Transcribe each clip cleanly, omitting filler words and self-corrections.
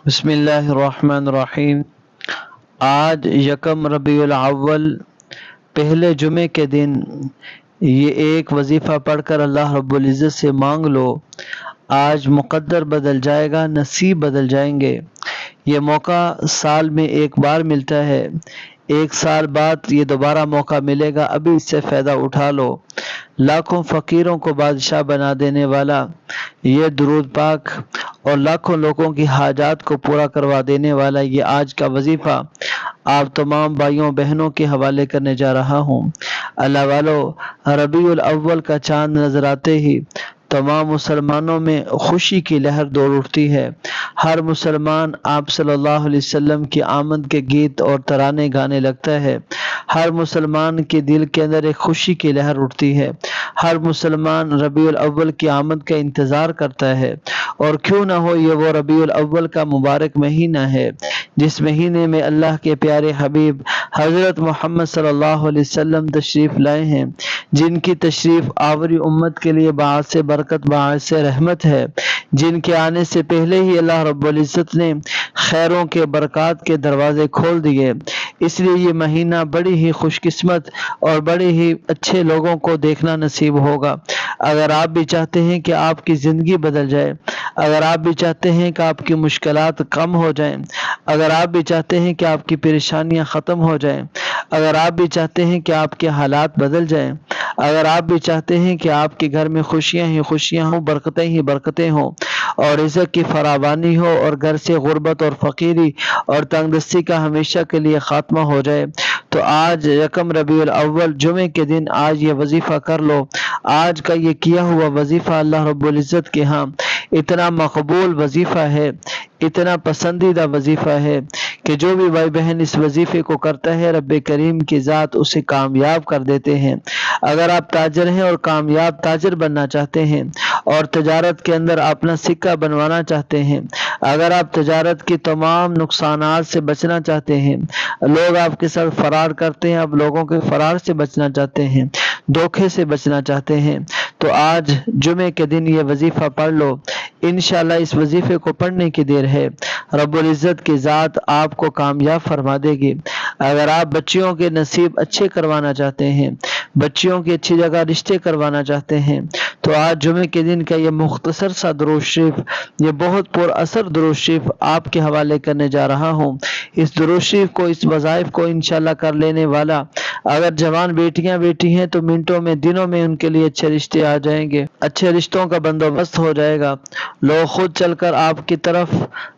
بسم اللہ الرحمن الرحیم۔ آج یکم ربیع الاول پہلے جمعے کے دن یہ ایک وظیفہ پڑھ کر اللہ رب العزت سے مانگ لو، آج مقدر بدل جائے گا، نصیب بدل جائیں گے۔ یہ موقع سال میں ایک بار ملتا ہے، ایک سال بعد یہ دوبارہ موقع ملے گا، ابھی اس سے فائدہ اٹھا لو۔ لاکھوں فقیروں کو بادشاہ بنا دینے والا یہ درود پاک اور لاکھوں لوگوں کی حاجات کو پورا کروا دینے والا یہ آج کا وظیفہ آپ تمام بھائیوں بہنوں کے حوالے کرنے جا رہا ہوں۔ اللہ والو، ربیع الاول کا چاند نظر آتے ہی تمام مسلمانوں میں خوشی کی لہر دوڑ اٹھتی ہے۔ ہر مسلمان آپ صلی اللہ علیہ وسلم کی آمد کے گیت اور ترانے گانے لگتا ہے۔ ہر مسلمان کے دل کے اندر ایک خوشی کی لہر اٹھتی ہے۔ ہر مسلمان ربیع الاول کی آمد کا انتظار کرتا ہے، اور کیوں نہ ہو یہ وہ ربیع الاول کا مبارک مہینہ ہے جس مہینے میں اللہ کے پیارے حبیب حضرت محمد صلی اللہ علیہ وسلم تشریف لائے ہیں، جن کی تشریف آوری امت کے لیے باعث برکت باعث رحمت ہے، جن کے آنے سے پہلے ہی اللہ رب العزت نے خیروں کے برکات کے دروازے کھول دیے۔ اس لیے یہ مہینہ بڑی ہی خوش قسمت اور بڑے ہی اچھے لوگوں کو دیکھنا نصیب ہوگا۔ اگر آپ بھی چاہتے ہیں کہ آپ کی زندگی بدل جائے، اگر آپ بھی چاہتے ہیں کہ آپ کی مشکلات کم ہو جائیں، اگر آپ بھی چاہتے ہیں کہ آپ کی پریشانیاں ختم ہو جائیں، اگر آپ بھی چاہتے ہیں کہ آپ کے حالات بدل جائیں، اگر آپ بھی چاہتے ہیں کہ آپ کے گھر میں خوشیاں ہی خوشیاں ہوں، برکتیں ہی برکتیں ہوں، اور رزق کی فراوانی ہو، اور گھر سے غربت اور فقیری اور تنگ دستی کا ہمیشہ کے لیے خاتمہ ہو جائے، تو آج یکم ربیع الاول جمعے کے دن آج یہ وظیفہ کر لو۔ آج کا یہ کیا ہوا وظیفہ اللہ رب العزت کے ہاں اتنا مقبول وظیفہ ہے، اتنا پسندیدہ وظیفہ ہے کہ جو بھی بھائی بہن اس وظیفے کو کرتا ہے رب کریم کی ذات اسے کامیاب کر دیتے ہیں۔ اگر آپ تاجر ہیں اور کامیاب تاجر بننا چاہتے ہیں، اور تجارت کے اندر اپنا سکہ بنوانا چاہتے ہیں، اگر آپ تجارت کی تمام نقصانات سے بچنا چاہتے ہیں، لوگ آپ کے ساتھ فرار کرتے ہیں، آپ لوگوں کے فرار سے بچنا چاہتے ہیں، دھوکے سے بچنا چاہتے ہیں، تو آج جمعے کے دن یہ وظیفہ پڑھ لو۔ انشاءاللہ اس وظیفے کو پڑھنے کی دیر ہے، رب العزت کی ذات آپ کو کامیاب فرما دے گی۔ اگر آپ بچیوں کے نصیب اچھے کروانا چاہتے ہیں، بچیوں کی اچھی جگہ رشتے کروانا چاہتے ہیں، تو آج جمعے کے دن کا یہ مختصر سا درود شریف، یہ بہت پر اثر درود شریف آپ کے حوالے کرنے جا رہا ہوں۔ اس درود شریف کو، اس وظائف کو انشاءاللہ کر لینے والا اگر جوان بیٹیاں بیٹھی ہیں تو منٹوں میں دنوں میں ان کے لیے اچھے رشتے آ جائیں گے، اچھے رشتوں کا بندوبست ہو جائے گا۔ لوگ خود چل کر آپ کی طرف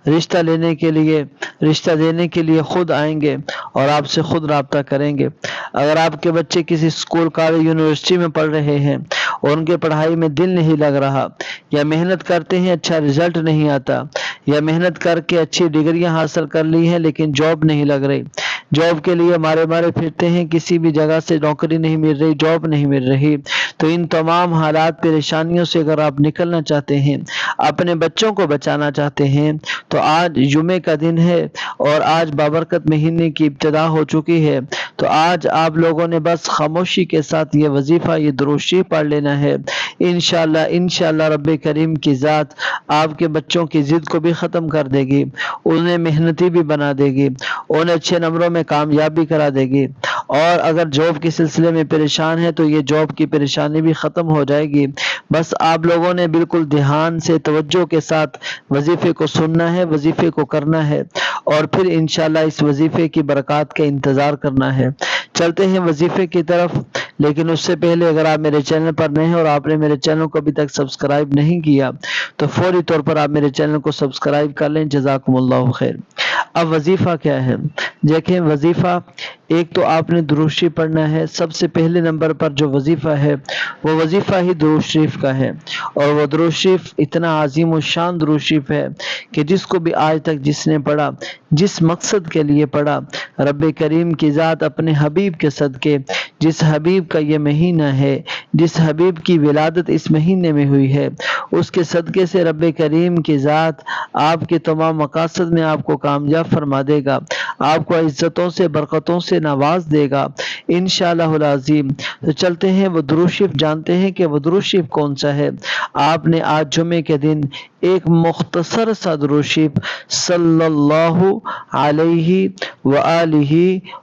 رشتہ لینے کے لیے، رشتہ دینے کے لیے خود آئیں گے اور آپ سے خود رابطہ کریں گے۔ اگر آپ کے بچے کسی اسکول کالج یونیورسٹی میں پڑھ رہے ہیں اور ان کے پڑھائی میں دل نہیں لگ رہا، یا محنت کرتے ہیں اچھا رزلٹ نہیں آتا، یا محنت کر کے اچھی ڈگریاں حاصل کر لی ہیں لیکن جاب نہیں لگ رہی، جاب کے لیے مارے مارے پھرتے ہیں، کسی بھی جگہ سے نوکری نہیں مل رہی، جاب نہیں مل رہی، تو ان تمام حالات پریشانیوں سے اگر آپ نکلنا چاہتے ہیں، اپنے بچوں کو بچانا چاہتے ہیں، تو آج جمعے کا دن ہے اور آج بابرکت مہینے کی ابتدا ہو چکی ہے، تو آج آپ لوگوں نے بس خاموشی کے ساتھ یہ وظیفہ، یہ درود شریف پڑھ لینا ہے۔ انشاءاللہ رب کریم کی ذات آپ کے بچوں کی ضد کو بھی ختم کر دے گی، انہیں محنتی بھی بنا دے گی، انہیں اچھے نمبروں میں کامیاب بھی کرا دے گی، اور اگر جاب کے سلسلے میں پریشان ہے تو یہ جاب کی پریشانی بھی ختم ہو جائے گی۔ بس آپ لوگوں نے بالکل دھیان سے توجہ کے ساتھ وظیفے کو سننا ہے، وظیفے کو کرنا ہے، اور پھر انشاءاللہ اس وظیفے کی برکات کا انتظار کرنا ہے۔ چلتے ہیں وظیفے کی طرف، لیکن اس سے پہلے اگر آپ میرے چینل پر نئے ہیں اور آپ نے میرے چینل کو ابھی تک سبسکرائب نہیں کیا تو فوری طور پر آپ میرے چینل کو سبسکرائب کر لیں۔ جزاکم اللہ خیر۔ اب وظیفہ کیا ہے؟ دیکھیں، وظیفہ ایک تو آپ نے درود شریف پڑھنا ہے۔ سب سے پہلے نمبر پر جو وظیفہ ہے وہ وظیفہ ہی درود شریف کا ہے، اور وہ درود شریف اتنا عظیم و شان درود شریف ہے کہ جس کو بھی آج تک جس نے پڑھا، جس مقصد کے لیے پڑھا، رب کریم کی ذات اپنے حبیب کے صدقے، جس حبیب کا یہ مہینہ ہے، جس حبیب کی ولادت اس مہینے میں ہوئی ہے، اس کے صدقے سے رب کریم کی ذات آپ کے تمام مقاصد میں آپ کو کامیاب فرما دے گا، آپ کو عزتوں سے برکتوں سے نواز دے گا۔ انشاءاللہ العظیم۔ تو چلتے ہیں وہ درود شریف جانتے ہیں کہ وہ درود شریف کون سا ہے۔ آپ نے آج جمعے کے دن ایک مختصر سا درود شریف صلی اللہ علیہ وآلہ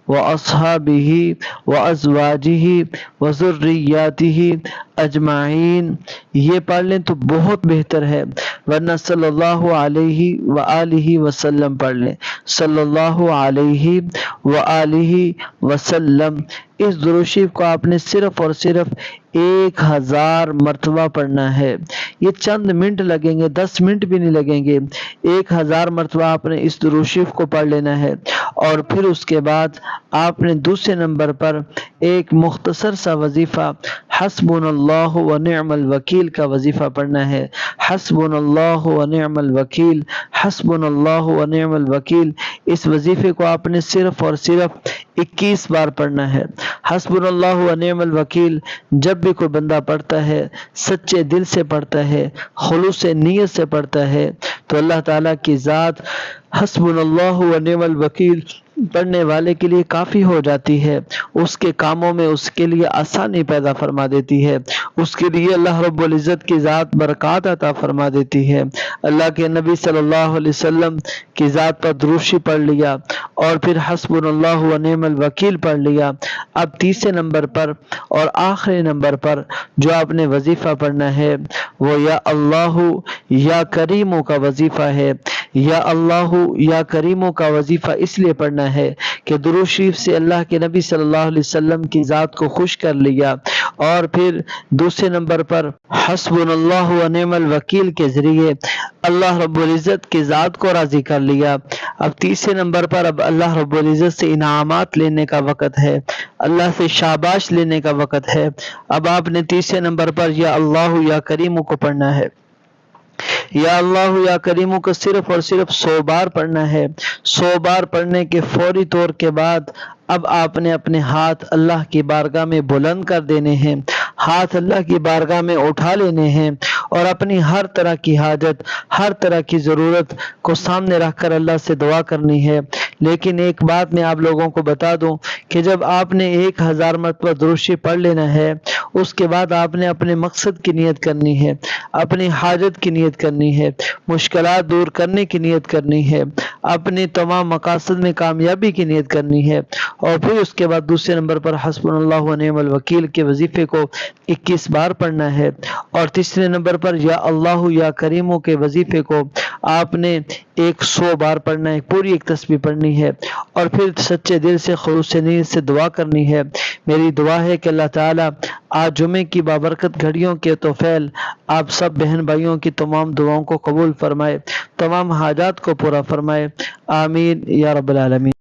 واصحابہ وازواجہ وذریاتہ اجمعین یہ پڑھ لیں تو بہت بہتر ہے، ورنہ صلی اللہ علیہ وآلہ وسلم پڑھ لیں، صلی اللہ علیہ وآلہ وسلم۔ اس درود شریف کو آپ نے صرف اور صرف 1000 مرتبہ پڑھنا ہے۔ یہ چند منٹ لگیں گے، 10 منٹ بھی نہیں لگیں گے۔ 1000 مرتبہ آپ نے اس درود شریف کو پڑھ لینا ہے، اور پھر اس کے بعد آپ نے دوسرے نمبر پر ایک مختصر سا وظیفہ حسبنا اللہ و نعم الوکیل کا وظیفہ پڑھنا ہے۔ حسبنا اللہ و نعم الوکیل، حسبنا اللہ و نعم الوکیل۔ اس وظیفے کو آپ نے صرف اور صرف 21 بار پڑھنا ہے۔ حسبنا اللہ و نعم الوکیل جب بھی کوئی بندہ پڑھتا ہے، سچے دل سے پڑھتا ہے، خلوص نیت سے پڑھتا ہے، تو اللہ تعالیٰ کی ذات حسبنا اللہ و نعم الوکیل پڑھنے والے کے لیے کافی ہو جاتی ہے۔ اس کے کاموں میں اس کے لیے آسانی پیدا فرما دیتی ہے، اس کے لیے اللہ رب العزت کی ذات برکات عطا فرما دیتی ہے۔ اللہ کے نبی صلی اللہ علیہ وسلم کی ذات پر درود شریف پڑھ لیا، اور پھر حسبنا اللہ و نعم الوکیل پڑھ لیا۔ اب تیسرے نمبر پر اور آخری نمبر پر جو آپ نے وظیفہ پڑھنا ہے وہ یا اللہ یا کریموں کا وظیفہ ہے۔ یا اللہ یا کریموں کا وظیفہ اس لیے پڑھنا ہے کہ درود شریف سے اللہ کے نبی صلی اللہ علیہ وسلم کی ذات کو خوش کر لیا، اور پھر دوسرے نمبر پر حسبنا اللہ و نعم الوکیل کے ذریعے اللہ رب العزت کی ذات کو راضی کر لیا۔ اب تیسرے نمبر پر اب اللہ رب العزت سے انعامات لینے کا وقت ہے، اللہ سے شاباش لینے کا وقت ہے۔ اب آپ نے تیسرے نمبر پر یا اللہ یا کریموں کو پڑھنا ہے۔ یا اللہ یا کریموں کو صرف اور صرف 100 بار پڑھنا ہے۔ 100 بار پڑھنے کے فوری طور کے بعد اب آپ نے اپنے ہاتھ اللہ کی بارگاہ میں بلند کر دینے ہیں، ہاتھ اللہ کی بارگاہ میں اٹھا لینے ہیں، اور اپنی ہر طرح کی حاجت، ہر طرح کی ضرورت کو سامنے رکھ کر اللہ سے دعا کرنی ہے۔ لیکن ایک بات میں آپ لوگوں کو بتا دوں کہ جب آپ نے 1000 مرتبہ درود شریف پڑھ لینا ہے، اس کے بعد آپ نے اپنے مقصد کی نیت کرنی ہے، اپنی حاجت کی نیت کرنی ہے، مشکلات دور کرنے کی نیت کرنی ہے، اپنے تمام مقاصد میں کامیابی کی نیت کرنی ہے، اور پھر اس کے بعد دوسرے نمبر پر حسبنا اللہ و نعم الوکیل کے وظیفے کو 21 بار پڑھنا ہے، اور تیسرے نمبر پر یا اللہ یا کریموں کے وظیفے کو آپ نے 100 بار پڑھنا ہے، پوری ایک تسبیح پڑھنی ہے، اور پھر سچے دل سے خلوص نیت سے دعا کرنی ہے۔ میری دعا ہے کہ اللہ تعالیٰ آج جمعے کی بابرکت گھڑیوں کے توفیل آپ سب بہن بھائیوں کی تمام دعاؤں کو قبول فرمائے، تمام حاجات کو پورا فرمائے، آمین یا رب العالمین۔